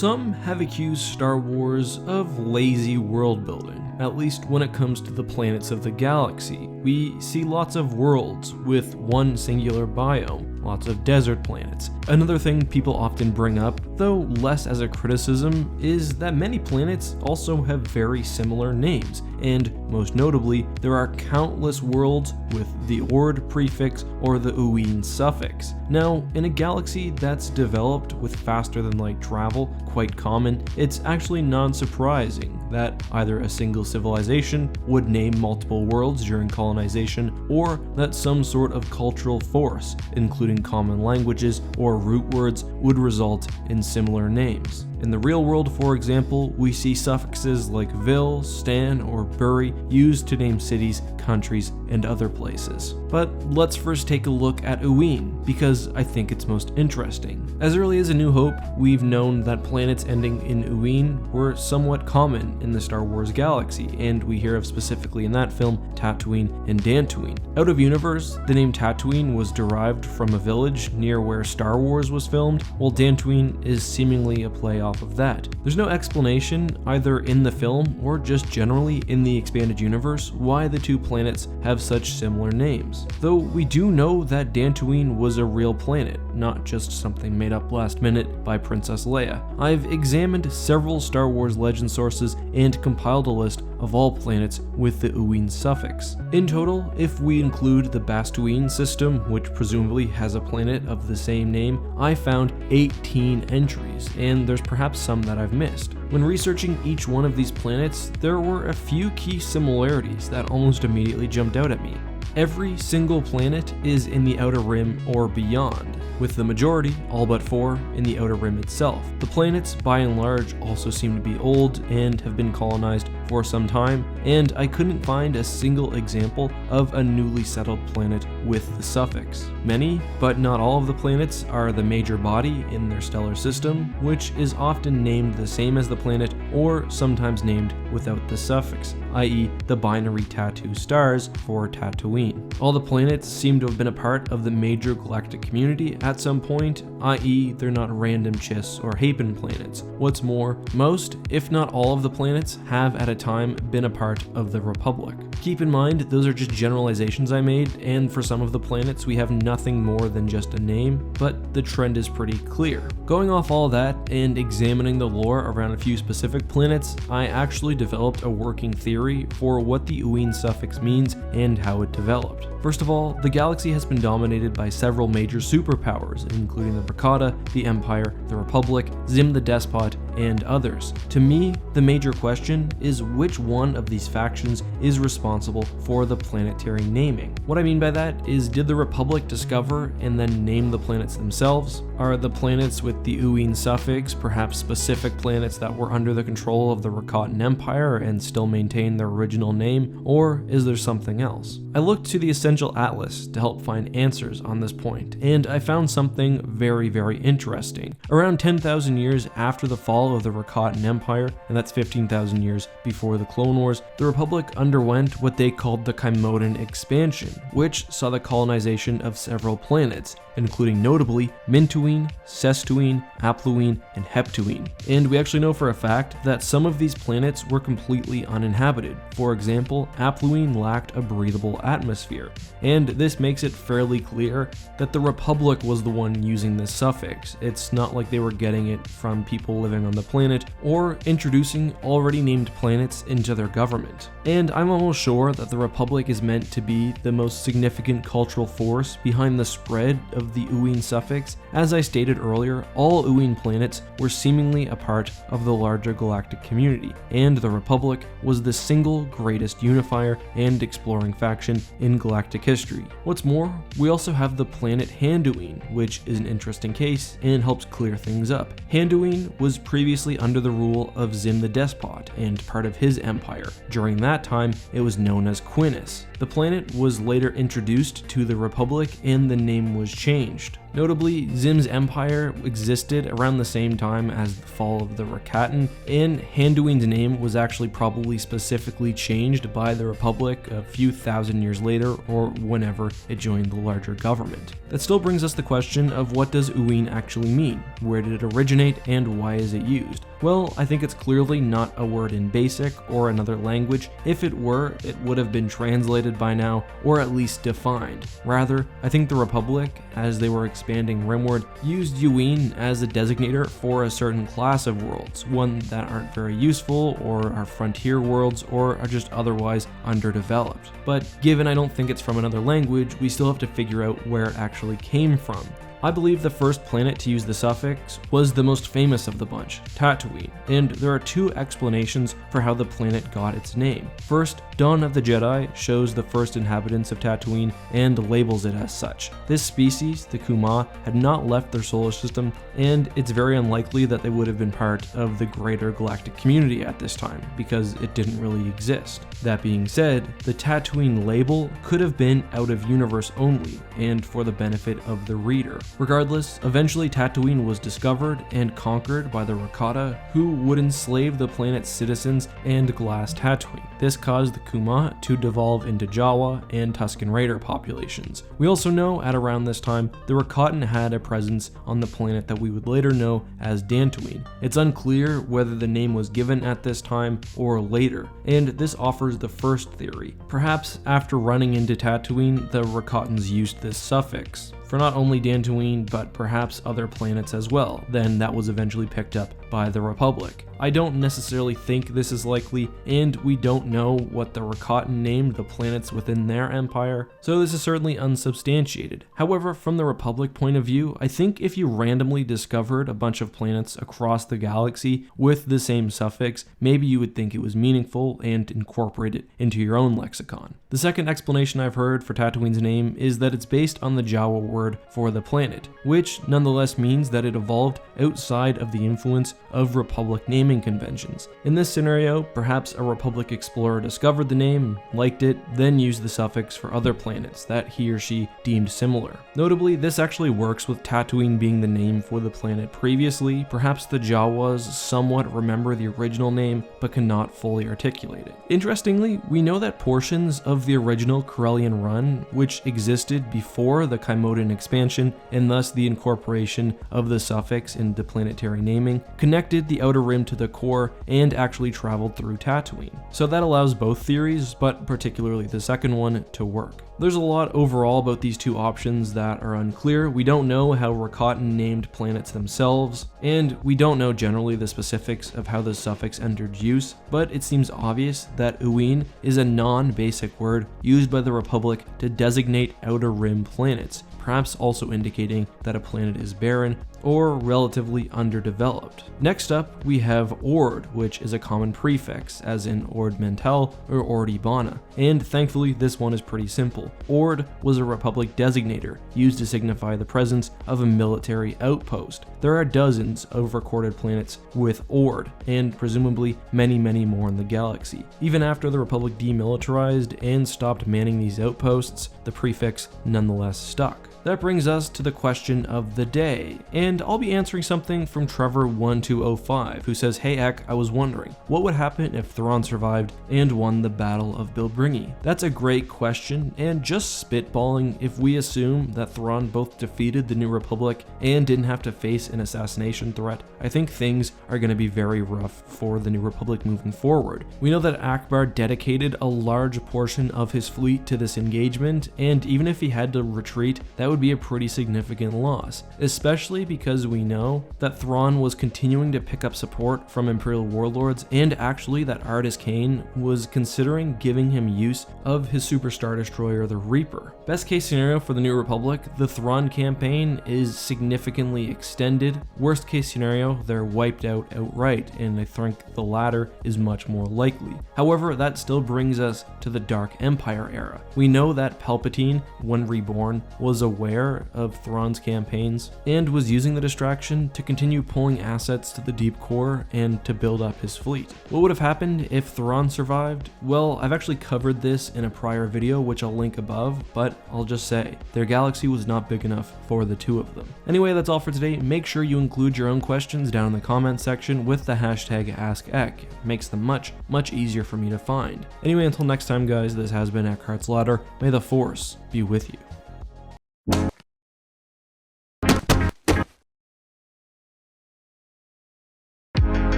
Some have accused Star Wars of lazy world building, at least when it comes to the planets of the galaxy. We see lots of worlds with one singular biome, lots of desert planets. Another thing people often bring up, though less as a criticism, is that many planets also have very similar names, and most notably, there are countless worlds with the Ord prefix or the ooine suffix. Now, in a galaxy that's developed with faster than light travel, quite common, it's actually non-surprising that either a single civilization would name multiple worlds during colonization, or that some sort of cultural force, including common languages or root words, would result in similar names. In the real world, for example, we see suffixes like vil, stan, or buri used to name cities, countries, and other places. But let's first take a look at ooine, because I think it's most interesting. As early as A New Hope, we've known that planets ending in ooine were somewhat common in the Star Wars galaxy, and we hear of specifically in that film Tatooine and Dantooine. Out of universe, the name Tatooine was derived from a village near where Star Wars was filmed, while Dantooine is seemingly a play off of that. There's no explanation, either in the film or just generally in the expanded universe, why the two planets have such similar names. Though we do know that Dantooine was a real planet, not just something made up last minute by Princess Leia. I've examined several Star Wars legend sources and compiled a list of all planets with the ooine suffix. In total, if we include the Bastooine system, which presumably has a planet of the same name, I found 18 entries, and there's perhaps some that I've missed. When researching each one of these planets, there were a few key similarities that almost immediately jumped out at me. Every single planet is in the Outer Rim or beyond, with the majority, all but 4, in the Outer Rim itself. The planets, by and large, also seem to be old and have been colonized for some time, and I couldn't find a single example of a newly settled planet with the suffix. Many, but not all of the planets are the major body in their stellar system, which is often named the same as the planet or sometimes named without the suffix, i.e. the binary tattoo stars for Tatooine. All the planets seem to have been a part of the major galactic community at some point, i.e. they're not random Chiss or Hapen planets. What's more, most, if not all of the planets have at a time been a part of the Republic. Keep in mind, those are just generalizations I made, and for some of the planets we have nothing more than just a name, but the trend is pretty clear. Going off all that and examining the lore around a few specific planets, I actually developed a working theory for what the ooine suffix means and how it developed. First of all, the galaxy has been dominated by several major superpowers, including the Rakata, the Empire, the Republic, Zim the Despot, and others. To me, the major question is which one of these factions is responsible for the planetary naming. What I mean by that is, did the Republic discover and then name the planets themselves? Are the planets with the ooine suffix perhaps specific planets that were under the control of the Rakatan Empire and still maintain their original name, or is there something else? I looked to the Essential Atlas to help find answers on this point, and I found something very, very interesting. Around 10,000 years after the fall of the Rakatan Empire, and that's 15,000 years before the Clone Wars, the Republic underwent what they called the Kymoden expansion, which saw the colonization of several planets, including notably Mintooine, Sestuine, Aplooine, and Heptooine. And we actually know for a fact that some of these planets were completely uninhabited. For example, Aplooine lacked a breathable atmosphere, and this makes it fairly clear that the Republic was the one using this suffix. It's not like they were getting it from people living on the planet or introducing already named planets into their government. And I'm almost sure that the Republic is meant to be the most significant cultural force behind the spread of the ooine suffix. As I stated earlier, all ooine planets were seemingly a part of the larger galactic community, and the Republic was the single greatest unifier and exploring faction in galactic history. What's more, we also have the planet Handooine, which is an interesting case and helps clear things up. Handooine was previously under the rule of Zim the Despot and part of his empire. During that time, it was known as Quinnis. The planet was later introduced to the Republic and the name was changed. Notably, Zim's empire existed around the same time as the fall of the Rakatan, and Dantooine's name was actually probably specifically changed by the Republic a few thousand years later or whenever it joined the larger government. That still brings us the question of what does ooine actually mean? Where did it originate and why is it used? Well, I think it's clearly not a word in Basic or another language. If it were, it would have been translated by now, or at least defined. Rather, I think the Republic, as they were expanding rimward, used ooine as a designator for a certain class of worlds, one that aren't very useful, or are frontier worlds, or are just otherwise underdeveloped. But given I don't think it's from another language, we still have to figure out where it actually came from. I believe the first planet to use the suffix was the most famous of the bunch, Tatooine, and there are two explanations for how the planet got its name. First, Dawn of the Jedi shows the first inhabitants of Tatooine and labels it as such. This species, the Kuma, had not left their solar system, and it's very unlikely that they would have been part of the greater galactic community at this time, because it didn't really exist. That being said, the Tatooine label could have been out of universe only, and for the benefit of the reader. Regardless, eventually Tatooine was discovered and conquered by the Rakata, who would enslave the planet's citizens and glass Tatooine. This caused the Kuma to devolve into Jawa and Tusken Raider populations. We also know at around this time, the Rakatan had a presence on the planet that we would later know as Dantooine. It's unclear whether the name was given at this time or later, and this offers the first theory. Perhaps after running into Tatooine, the Rakatans used this suffix for not only Dantooine, but perhaps other planets as well. Then that was eventually picked up by the Republic. I don't necessarily think this is likely, and we don't know what the Rakatan named the planets within their empire, so this is certainly unsubstantiated. However, from the Republic point of view, I think if you randomly discovered a bunch of planets across the galaxy with the same suffix, maybe you would think it was meaningful and incorporate it into your own lexicon. The second explanation I've heard for Tatooine's name is that it's based on the Jawa word for the planet, which nonetheless means that it evolved outside of the influence of Republic naming conventions. In this scenario, perhaps a Republic explorer discovered the name, liked it, then used the suffix for other planets that he or she deemed similar. Notably, this actually works with Tatooine being the name for the planet previously. Perhaps the Jawas somewhat remember the original name, but cannot fully articulate it. Interestingly, we know that portions of the original Corellian run, which existed before the Kaimodan expansion, and thus the incorporation of the suffix into planetary naming, connected the outer rim to the core and actually traveled through Tatooine. So that allows both theories, but particularly the second one, to work. There's a lot overall about these two options that are unclear. We don't know how Rakatan named planets themselves, and we don't know generally the specifics of how the suffix entered use, but it seems obvious that ooine is a non-basic word used by the Republic to designate outer rim planets, perhaps also indicating that a planet is barren or relatively underdeveloped. Next up, we have Ord, which is a common prefix, as in Ord Mantell or Ord Ibana, and thankfully this one is pretty simple. Ord was a Republic designator used to signify the presence of a military outpost. There are dozens of recorded planets with Ord, and presumably many more in the galaxy. Even after the Republic demilitarized and stopped manning these outposts, the prefix nonetheless stuck. That brings us to the question of the day, and I'll be answering something from Trevor1205, who says, "Hey Eck, I was wondering, what would happen if Thrawn survived and won the Battle of Bilbringi?" That's a great question, and just spitballing, if we assume that Thrawn both defeated the New Republic and didn't have to face an assassination threat, I think things are going to be very rough for the New Republic moving forward. We know that Akbar dedicated a large portion of his fleet to this engagement, and even if he had to retreat, that would be a pretty significant loss, especially because we know that Thrawn was continuing to pick up support from Imperial warlords, and actually that Ardis Kane was considering giving him use of his Super Star Destroyer, the Reaper. Best case scenario for the New Republic, the Thrawn campaign is significantly extended. Worst case scenario, they're wiped out outright, and I think the latter is much more likely. However, that still brings us to the Dark Empire era. We know that Palpatine, when reborn, was aware of Thrawn's campaigns and was using using the distraction to continue pulling assets to the deep core and to build up his fleet. What would have happened if Thrawn survived? Well, I've actually covered this in a prior video, which I'll link above, but I'll just say, their galaxy was not big enough for the two of them. Anyway, that's all for today. Make sure you include your own questions down in the comment section with the hashtag AskEck. It makes them much easier for me to find. Anyway, until next time guys, this has been EckhartsLadder. May the Force be with you.